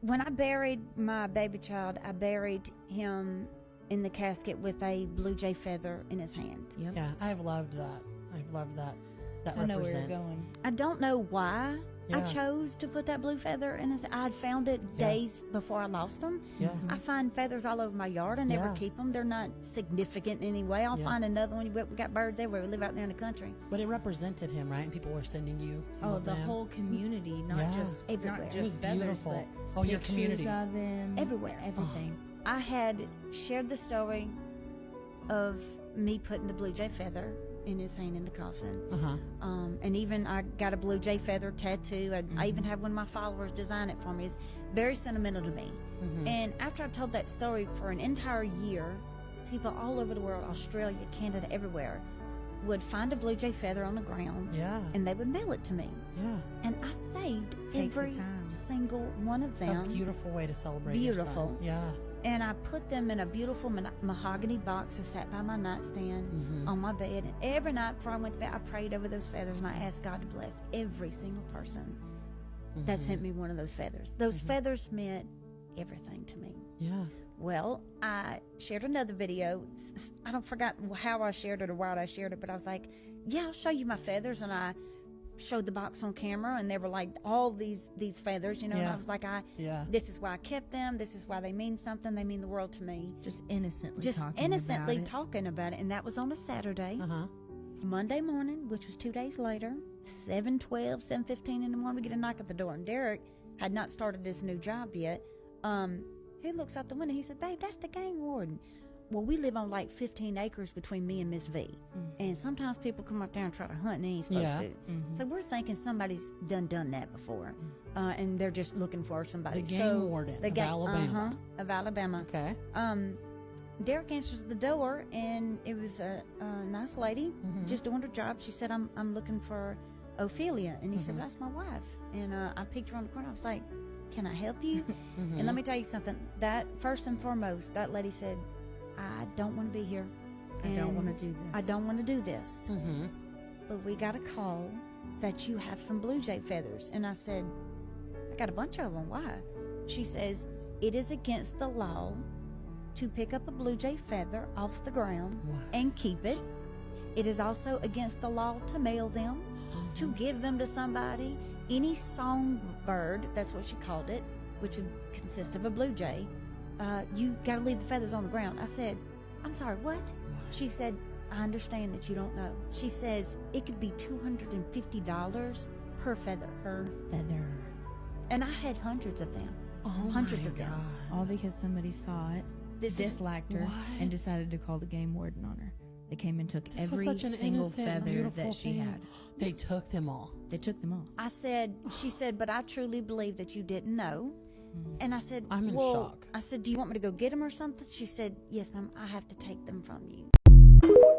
when I buried my baby child, I buried him in the casket with a blue jay feather in his hand. Yep. Yeah, I've loved that. I've loved that. That I know where represents. you're going. I don't know why I Yeah. chose to put that blue feather in his. I'd found it days before I lost them. Yeah. I find feathers all over my yard. I never Yeah. keep them. They're not significant in any way. I'll find another one. We got birds everywhere. We live out there in the country. But it represented him, right? And people were sending you some Oh, of the them. whole community, not just Everywhere. not It just was feathers, beautiful. but Oh, your pictures community. of him, Everywhere. everything. I had shared the story of me putting the blue jay feather in his hand in the coffin. Uh-huh. And even I got a blue jay feather tattoo. I even have one of my followers design it for me. It's very sentimental to me. And after I told that story for an entire year, people all over the world, Australia, Canada, everywhere, would find a blue jay feather on the ground Yeah. and they would mail it to me. Yeah. And I saved Take the every time. single one of A them. beautiful way to celebrate your Beautiful. son. Yeah. And I put them in a beautiful mahogany box that sat by my nightstand on my bed. And every night before I went to bed, I prayed over those feathers and I asked God to bless every single person that sent me one of those feathers. Those feathers meant everything to me. Yeah. Well, I shared another video. I don't forgot how I shared it or why I shared it, but I was like, yeah, I'll show you my feathers. And I showed the box on camera and they were like all these feathers, you know, and I was like, this is why I kept them. This is why they mean something. They mean the world to me. Just innocently talking about it. And that was on a Saturday. Uh-huh. Monday morning, which was 2 days later, 7:12, 7:15 in the morning, we get a knock at the door. And Derek had not started his new job yet. He looks out the window. He said, babe, that's the game warden. Well, we live on like 15 acres between me and Miss V. And sometimes people come up there and try to hunt and they ain't supposed to. So we're thinking somebody's done that before. And they're just looking for somebody. The game warden of Alabama. Of Alabama. Okay. Derek answers the door, and it was a nice lady just doing her job. She said, I'm looking for Ophelia. And he said, well, that's my wife. And I peeked her on the corner. I was like, can I help you? And let me tell you something. That first and foremost, that lady said, I don't want to be here. I don't want to do this. I don't want to do this. But we got a call that you have some blue jay feathers. And I said, I got a bunch of them. Why? She says, it is against the law to pick up a blue jay feather off the ground and keep it. It is also against the law to mail them, to give them to somebody. Any songbird, that's what she called it, which would consist of a blue jay, you got to leave the feathers on the ground. I said, I'm sorry, what? She said, I understand that you don't know. She says, it could be $250 per feather. Per feather. And I had hundreds of them. Oh Hundreds my of them. God. All because somebody saw it, disliked her, and decided to call the game warden on her. They came and took This was every such an single innocent, feather beautiful that she thing. had. They took them all. They took them all. I said, she said, but I truly believe that you didn't know. And I said, I'm in well, shock. I said, do you want me to go get them or something? She said, yes, ma'am, I have to take them from you.